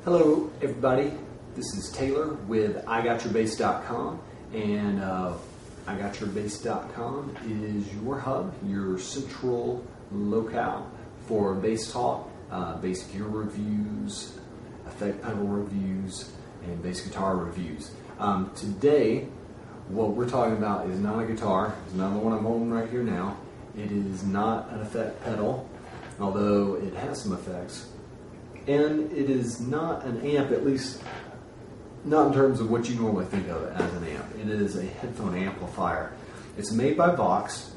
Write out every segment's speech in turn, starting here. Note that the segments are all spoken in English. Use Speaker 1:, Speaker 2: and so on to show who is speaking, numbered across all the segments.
Speaker 1: Hello everybody, this is Taylor with IGotYourBass.com, and IGotYourBass.com is your hub, your central locale for bass talk, bass gear reviews, effect pedal reviews, and bass guitar reviews. Today, what we're talking about is not a guitar. It's not the one I'm holding right here now. It is not an effect pedal, although it has some effects. And it is not an amp, at least not in terms of what you normally think of it as an amp. It is a headphone amplifier. It's made by Vox,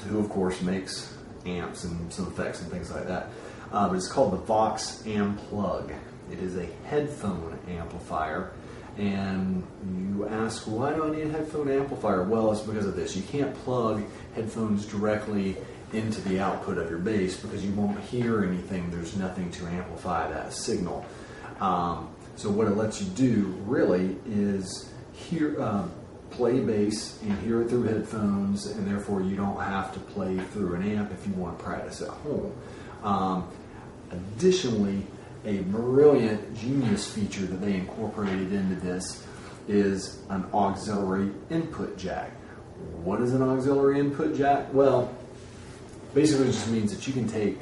Speaker 1: who of course makes amps and some effects and things like that. But it's called the Vox Amplug. It is a headphone amplifier. And you ask, why do I need a headphone amplifier? Well, it's because of this. You can't plug headphones directly into the output of your bass because you won't hear anything. There's nothing to amplify that signal. So what it lets you do really is play bass and hear it through headphones, and therefore you don't have to play through an amp if you want to practice at home. Additionally, a brilliant, genius feature that they incorporated into this is an auxiliary input jack. What is an auxiliary input jack? Well, basically it just means that you can take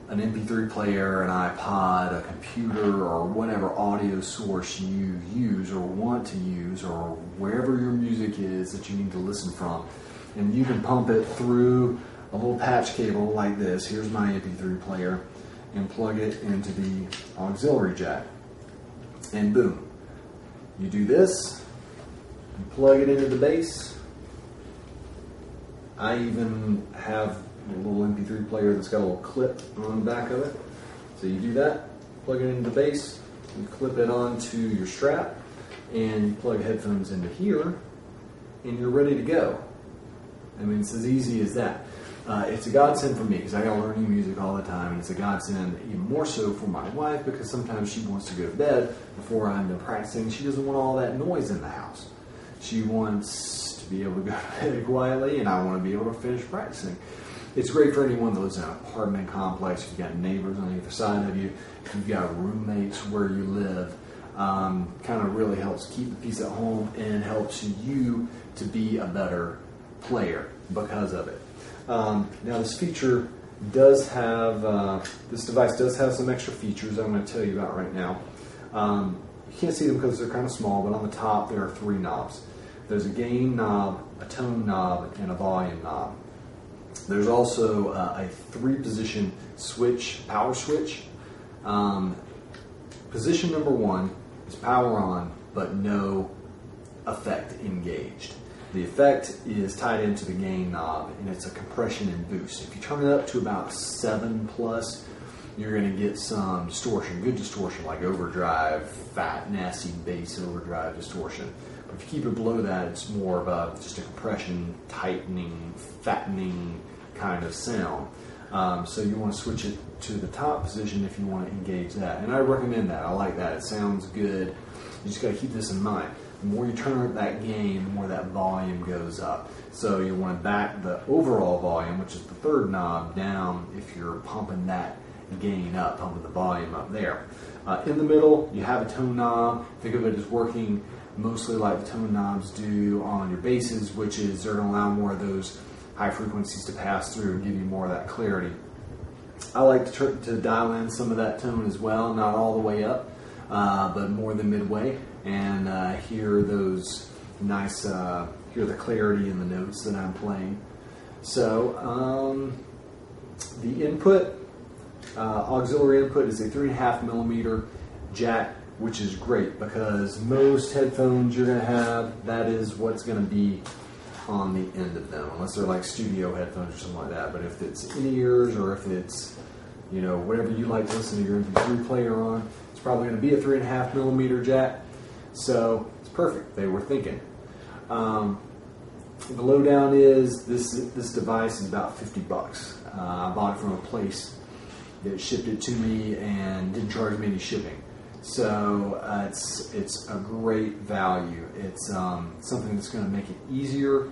Speaker 1: an MP3 player, an iPod, a computer, or whatever audio source you use or want to use, or wherever your music is that you need to listen from, and you can pump it through a little patch cable like this. Here's my MP3 player, and plug it into the auxiliary jack, and boom, you do this, you plug it into the bass. I even have a little MP3 player that's got a little clip on the back of it. So you do that, plug it into the bass, you clip it onto your strap, and you plug headphones into here, and you're ready to go. I mean, it's as easy as that. It's a godsend for me because I gotta learn new music all the time, and it's a godsend even more so for my wife because sometimes she wants to go to bed before I'm done practicing. She doesn't want all that noise in the house. She wants to be able to go to bed quietly, and I want to be able to finish practicing. It's great for anyone that lives in an apartment complex. If you've got neighbors on either side of you, if you've got roommates where you live, kind of really helps keep the peace at home and helps you to be a better player because of it. Now this feature does have, this device does have some extra features I'm going to tell you about right now. You can't see them because they're kind of small, but on the top there are 3 knobs. There's a gain knob, a tone knob, and a volume knob. There's also a 3-position switch, power switch. Position number 1 is power on, but no effect engaged. The effect is tied into the gain knob, and it's a compression and boost. If you turn it up to about 7+, you're going to get some distortion, good distortion, like overdrive, fat, nasty bass overdrive distortion. But if you keep it below that, it's more of just a compression, tightening, fattening kind of sound. So you want to switch it to the top position if you want to engage that. And I recommend that. I like that. It sounds good. You just got to keep this in mind. The more you turn up that gain, the more that volume goes up. So you want to back the overall volume, which is the 3rd knob, down if you're pumping that gain up, pumping the volume up there. In the middle, you have a tone knob. Think of it as working mostly like the tone knobs do on your basses, which is they're going to allow more of those high frequencies to pass through and give you more of that clarity. I like to dial in some of that tone as well, not all the way up, but more than midway, and hear those nice, hear the clarity in the notes that I'm playing. So the input, auxiliary input, is a 3.5mm jack, which is great because most headphones you're going to have, that is what's going to be on the end of them, unless they're like studio headphones or something like that. But if it's in-ears, or if it's, you know, whatever you like to listen to your MP3 player on, it's probably going to be a 3.5mm jack. So it's perfect. They were thinking. The lowdown is this device is about $50. I bought it from a place that shipped it to me and didn't charge me any shipping. So it's a great value. It's something that's going to make it easier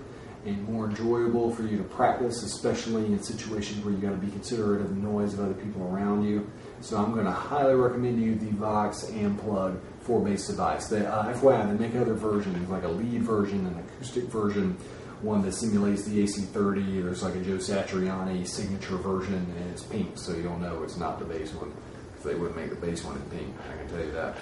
Speaker 1: and more enjoyable for you to practice, especially in situations where you got to be considerate of the noise of other people around you. So I'm going to highly recommend you the Vox Amplug 4-bass device. FYI, they make other versions, like a lead version, an acoustic version, one that simulates the AC30. There's like a Joe Satriani signature version, and it's pink, so you'll know it's not the bass one. If they wouldn't make the bass one in pink, I can tell you that.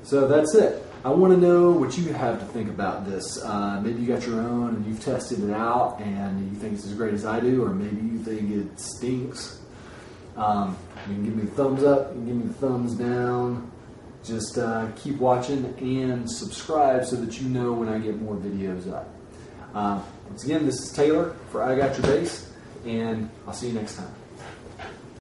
Speaker 1: So that's it. I want to know what you have to think about this. Maybe you got your own and you've tested it out and you think it's as great as I do, or maybe you think it stinks. You can give me the thumbs up, you can give me the thumbs down. Just keep watching and subscribe so that you know when I get more videos up. Once again, this is Taylor for IGotYourBass, and I'll see you next time.